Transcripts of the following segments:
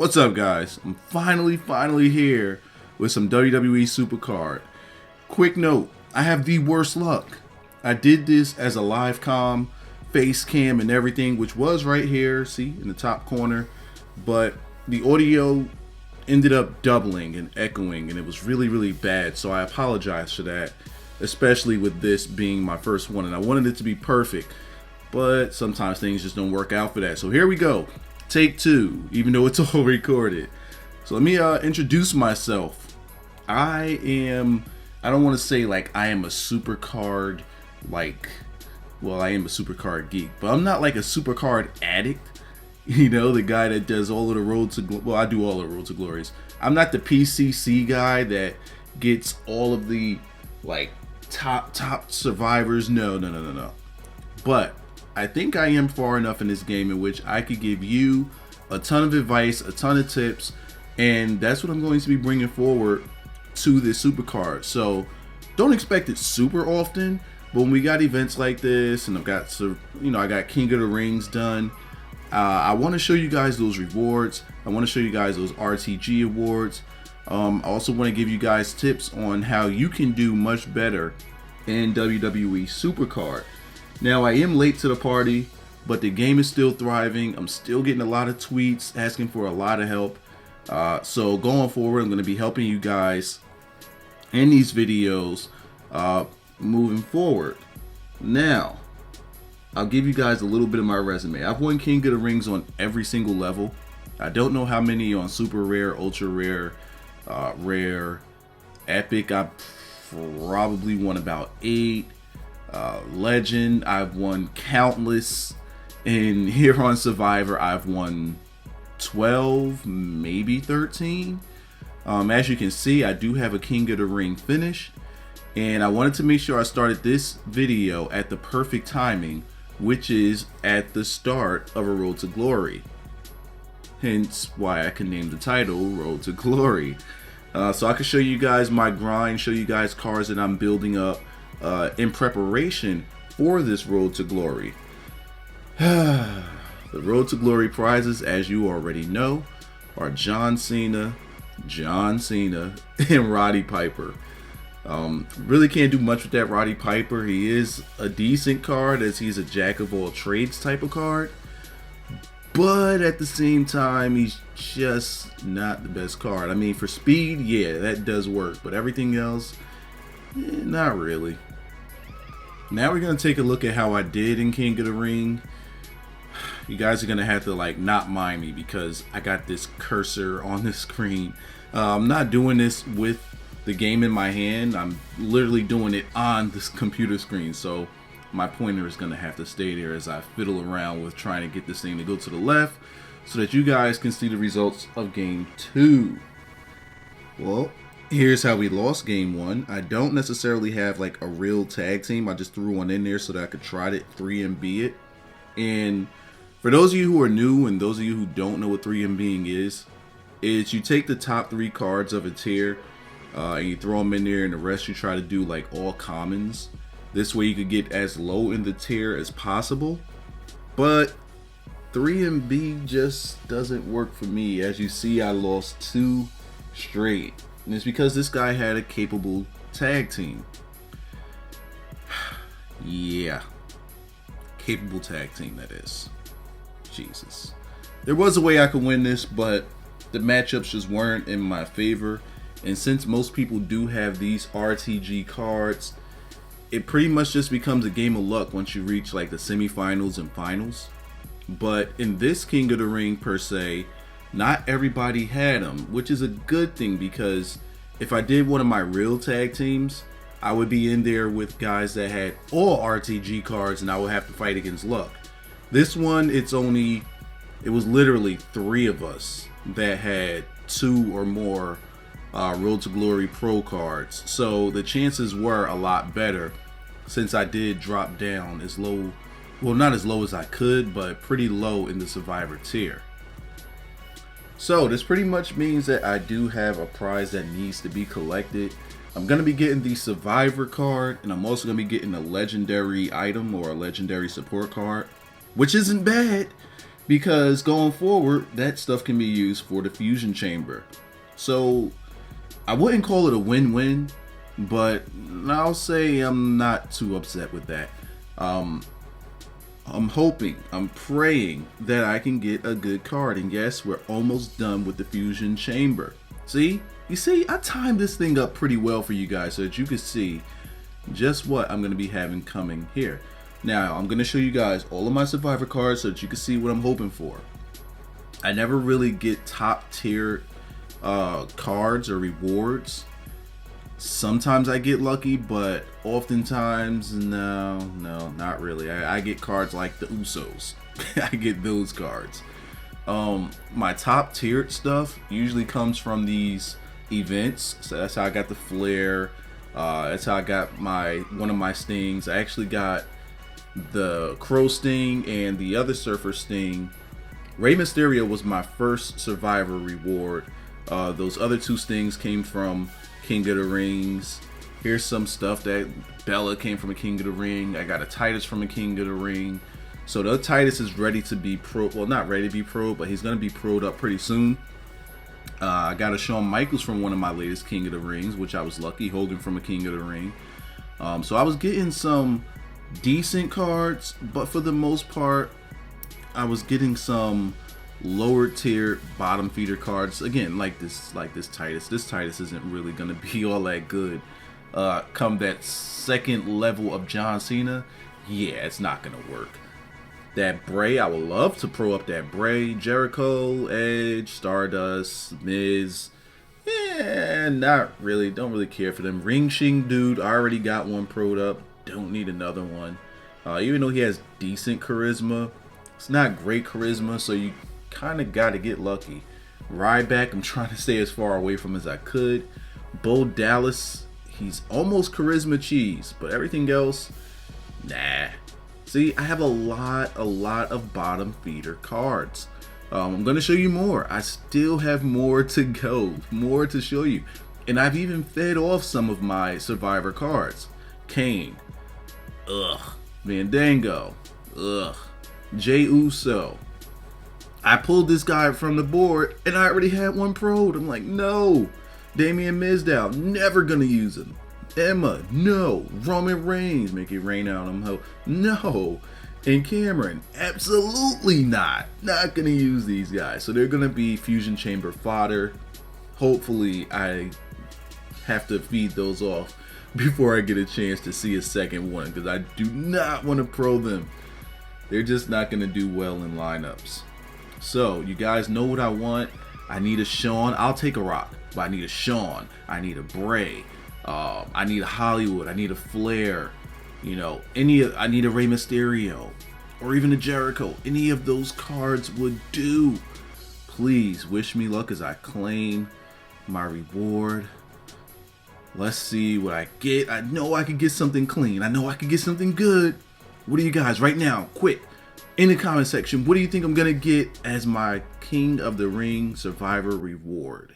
What's up, guys? I'm finally here with some WWE Supercard. Quick note, I have the worst luck. I did this as a live com, face cam and everything, which was right here, see, in the top corner. But the audio ended up doubling and echoing, and it was really bad. So I apologize for that, especially with this being my first one. And I wanted it to be perfect, but sometimes things just don't work out for that. So here we go. Take two, even though it's all recorded. So let me introduce myself. I don't want to say like I am a Supercard, I am a Supercard geek, but I'm not like a Supercard addict. You know, the guy that does all of the Road to Glory. Well, I do all of the Road to Glories. I'm not the PCC guy that gets all of the like top survivors. No. But I think I am far enough in this game in which I could give you a ton of advice, a ton of tips, and that's what I'm going to be bringing forward to this Supercard. So don't expect it super often, but when we got events like this, and I got King of the Rings done, I want to show you guys those rewards. I want to show you guys those RTG awards. I also want to give you guys tips on how you can do much better in WWE Supercard. Now, I am late to the party, but the game is still thriving. I'm still getting a lot of tweets asking for a lot of help. So going forward, I'm going to be helping you guys in these videos moving forward. Now, I'll give you guys a little bit of my resume. I've won King of the Rings on every single level. I don't know how many on super rare, ultra rare, rare, epic. I probably won about 8. Legend, I've won countless, and here on Survivor I've won 12, maybe 13. As you can see, I do have a King of the Ring finish, and I wanted to make sure I started this video at the perfect timing, which is at the start of a Road to Glory, hence why I can name the title Road to Glory. So I can show you guys my grind, show you guys cars that I'm building up in preparation for this Road to Glory. The Road to Glory prizes, as you already know, are John Cena, and Roddy Piper. Really can't do much with that Roddy Piper. He is a decent card, as he's a jack of all trades type of card, but at the same time he's just not the best card. I mean, for speed, yeah, that does work, but everything else, not really. Now we're going to take a look at how I did in King of the Ring. You guys are going to have to not mind me because I got this cursor on the screen. I'm not doing this with the game in my hand. I'm literally doing it on this computer screen. So my pointer is going to have to stay there as I fiddle around with trying to get this thing to go to the left so that you guys can see the results of game 2. Well, here's how we lost game 1. I don't necessarily have a real tag team. I just threw one in there so that I could try to 3MB it. And for those of you who are new and those of you who don't know what 3MBing is you take the top 3 cards of a tier and you throw them in there, and the rest you try to do all commons. This way you could get as low in the tier as possible. But 3MB just doesn't work for me. As you see, I lost 2 straight. And it's because this guy had a capable tag team. Yeah. Capable tag team, that is. Jesus. There was a way I could win this, but the matchups just weren't in my favor. And since most people do have these RTG cards, it pretty much just becomes a game of luck once you reach the semifinals and finals. But in this King of the Ring per se, not everybody had them, which is a good thing, because if I did one of my real tag teams, I would be in there with guys that had all RTG cards and I would have to fight against luck. This one, it was literally 3 of us that had 2 or more Road to Glory Pro cards. So the chances were a lot better since I did drop down as low, well, not as low as I could, but pretty low in the Survivor tier. So this pretty much means that I do have a prize that needs to be collected. I'm going to be getting the Survivor card, and I'm also going to be getting a legendary item or a legendary support card, which isn't bad because going forward, that stuff can be used for the fusion chamber. So I wouldn't call it a win-win, but I'll say I'm not too upset with that. I'm hoping, I'm praying that I can get a good card. And yes, we're almost done with the fusion chamber. See? You see, I timed this thing up pretty well for you guys so that you can see just what I'm going to be having coming here. Now, I'm going to show you guys all of my Survivor cards so that you can see what I'm hoping for. I never really get top tier cards or rewards. Sometimes I get lucky, but oftentimes, no, not really. I get cards like the Usos. I get those cards. My top tiered stuff usually comes from these events. So that's how I got the flare. That's how I got one of my stings. I actually got the Crow Sting and the other Surfer Sting. Rey Mysterio was my first Survivor reward. Those other two stings came from King of the Rings. Here's some stuff that Bella came from a King of the Ring. I got a Titus from a King of the Ring. So the Titus is ready to be pro. Well, not ready to be pro, but he's gonna be pro'd up pretty soon. I got a Shawn Michaels from one of my latest King of the Rings, which I was lucky. Hogan from a King of the Ring. So I was getting some decent cards, but for the most part, I was getting some lower tier bottom feeder cards. Again, like this Titus. This Titus isn't really gonna be all that good. Come that second level of John Cena, yeah, it's not gonna work. That Bray, I would love to pro up that Bray, Jericho, Edge, Stardust, Miz. Yeah, not really. Don't really care for them. Ring Shing dude, I already got one pro'd up. Don't need another one. Even though he has decent charisma, it's not great charisma, so you kind of got to get lucky. Ryback, I'm trying to stay as far away from as I could. Bo Dallas, he's almost charisma cheese, but everything else, nah. See, I have a lot of bottom feeder cards. I'm going to show you more. I still have more to go, more to show you. And I've even fed off some of my Survivor cards. Kane, ugh. Fandango, ugh. Jey Uso. I pulled this guy from the board and I already had one pro'd. I'm like, no. Damian Mizdow, never gonna use him. Emma, no. Roman Reigns, make it rain out on him, no. And Cameron, absolutely not. Not gonna use these guys. So they're gonna be Fusion Chamber fodder. Hopefully I have to feed those off before I get a chance to see a second one, because I do not want to pro them. They're just not gonna do well in lineups. So you guys know what I want. I need a Shawn. I'll take a Rock, but I need a Shawn. I need a Bray. I need a Hollywood. I need a Flair. You know, I need a Rey Mysterio, or even a Jericho. Any of those cards would do. Please wish me luck as I claim my reward. Let's see what I get. I know I could get something clean. I know I could get something good. What do you guys right now? Quick, in the comment section, what do you think I'm gonna get as my King of the Ring Survivor reward?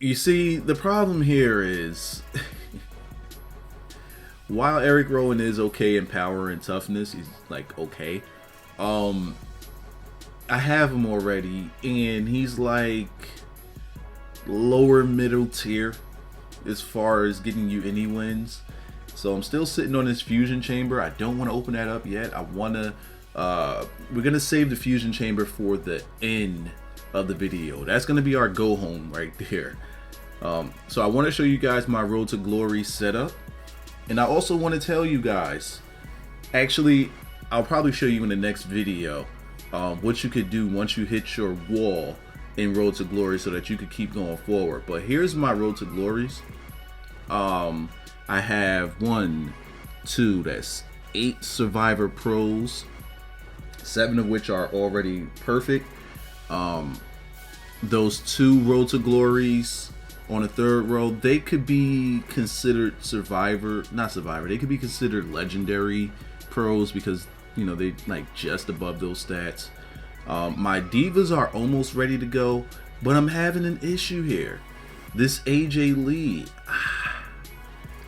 You see, the problem here is, while Eric Rowan is okay in power and toughness, he's like okay. I have him already, and he's like lower middle tier as far as getting you any wins. So I'm still sitting on this Fusion Chamber. I don't want to open that up yet. I want to. We're gonna save the Fusion Chamber for the end of the video. That's gonna be our go home right there. So I want to show you guys my Road to Glory setup, and I also want to tell you guys, actually I'll probably show you in the next video what you could do once you hit your wall in Road to Glory so that you could keep going forward. But here's my Road to Glories. I have 1, 2, that's 8 Survivor Pros, 7 of which are already perfect. Those 2 Road to Glories on the third row, they could be considered not survivor. They could be considered legendary pros because, you know, they like just above those stats. My divas are almost ready to go, but I'm having an issue here. This AJ Lee,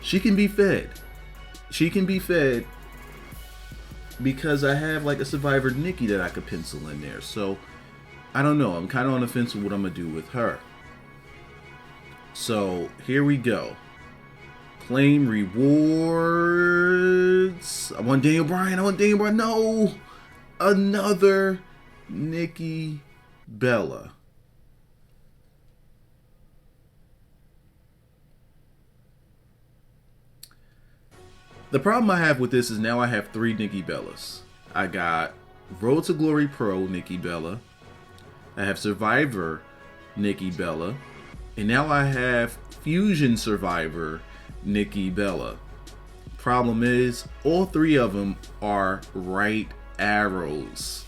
she can be fed. She can be fed because I have like a survivor Nikki that I could pencil in there. So I don't know. I'm kind of on the fence with what I'm gonna do with her. So here we go. Claim rewards. I want Daniel Bryan. No, another Nikki Bella. The problem I have with this is now I have 3 Nikki Bellas. I got Road to Glory Pro Nikki Bella. I have Survivor Nikki Bella. And now I have Fusion Survivor Nikki Bella. Problem is, all 3 of them are right arrows.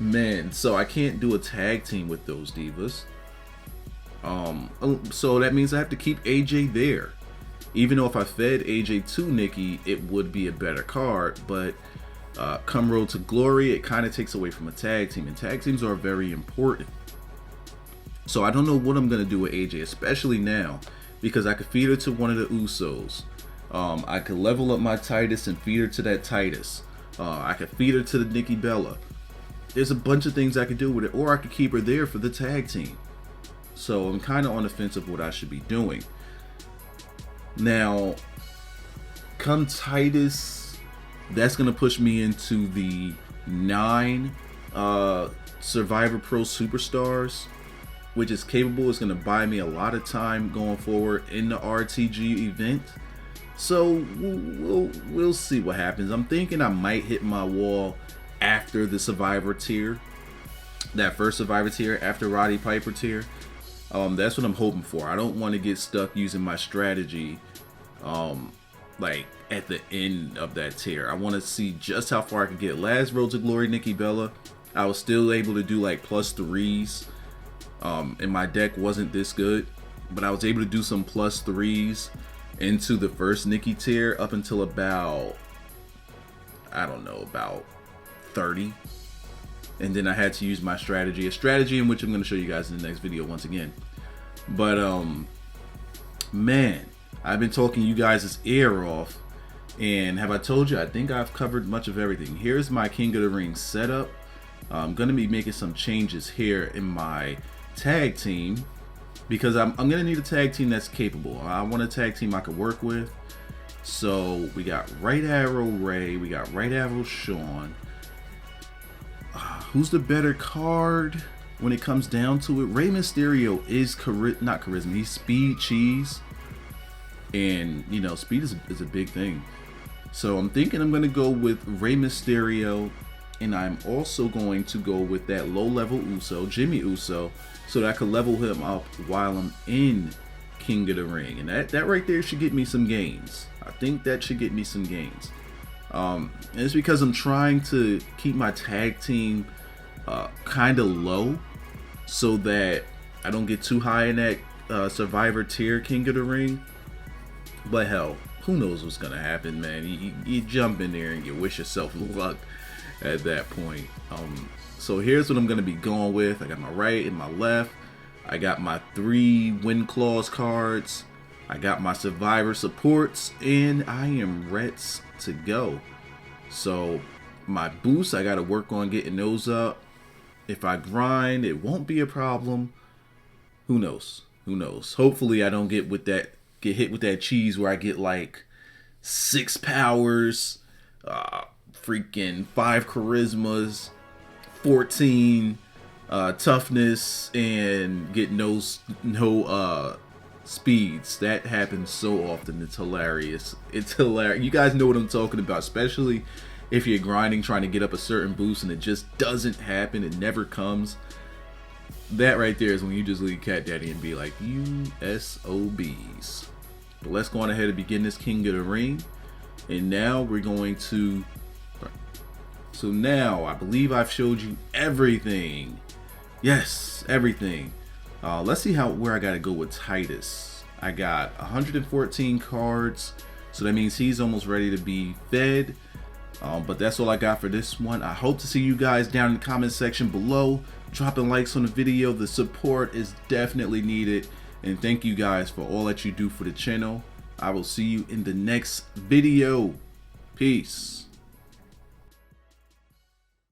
Man, so I can't do a tag team with those divas. So that means I have to keep AJ there. Even though if I fed AJ to Nikki, it would be a better card, but come Road to Glory, it kind of takes away from a tag team, and tag teams are very important. So I don't know what I'm going to do with AJ, especially now, because I could feed her to one of the Usos. I could level up my Titus and feed her to that Titus. I could feed her to the Nikki Bella. There's a bunch of things I could do with it, or I could keep her there for the tag team. So I'm kind of on the fence of what I should be doing. Now, come Titus, that's going to push me into the 9 Survivor Pro Superstars, which is capable. It's going to buy me a lot of time going forward in the RTG event. So we'll see what happens. I'm thinking I might hit my wall after the Survivor tier, that first Survivor tier after Roddy Piper tier. That's what I'm hoping for. I don't want to get stuck using my strategy like at the end of that tier. I want to see just how far I can get. Last Road to Glory Nikki Bella, I was still able to do like +3s, and my deck wasn't this good, but I was able to do some +3s into the first Nikki tier up until about, I don't know, about 30. And then I had to use my strategy, a strategy in which I'm going to show you guys in the next video once again. But man, I've been talking you guys' ear off, and have I told you? I think I've covered much of everything. Here's my King of the Ring setup. I'm going to be making some changes here in my tag team, because I'm going to need a tag team that's capable. I want a tag team I can work with. So we got Right Arrow Ray, we got Right Arrow Sean. Who's the better card when it comes down to it? Rey Mysterio is not charisma, he's speed cheese. And, you know, speed is a big thing. So I'm thinking I'm going to go with Rey Mysterio. And I'm also going to go with that low-level Uso, Jimmy Uso, so that I could level him up while I'm in King of the Ring. And that right there should get me some gains. I think that should get me some gains. And it's because I'm trying to keep my tag team kind of low, so that I don't get too high in that Survivor tier King of the Ring. But hell, who knows what's gonna happen, man. You jump in there and you wish yourself luck at that point. So here's what I'm gonna be going with. I got my right and my left. I got my 3 Win Clause cards. I got my Survivor supports, and I am Reds to go. So my boosts, I gotta work on getting those up. If I grind, it won't be a problem. Who knows? Who knows? Hopefully I don't get hit with that cheese where I get like 6 powers, freaking 5 charismas, 14 toughness, and get no speeds. That happens so often. It's hilarious. It's hilarious. You guys know what I'm talking about, especially if you're grinding trying to get up a certain boost and it just doesn't happen. It never comes. That right there is when you just leave Cat Daddy and be like, you SOBs. But let's go on ahead and begin this King of the Ring. And now we're going to... So now, I believe I've showed you everything. Yes, everything. Let's see where I gotta go with Titus. I got 114 cards, so that means he's almost ready to be fed. But that's all I got for this one. I hope to see you guys down in the comment section below, dropping likes on the video. The support is definitely needed, and thank you guys for all that you do for the channel. I will see you in the next video. Peace.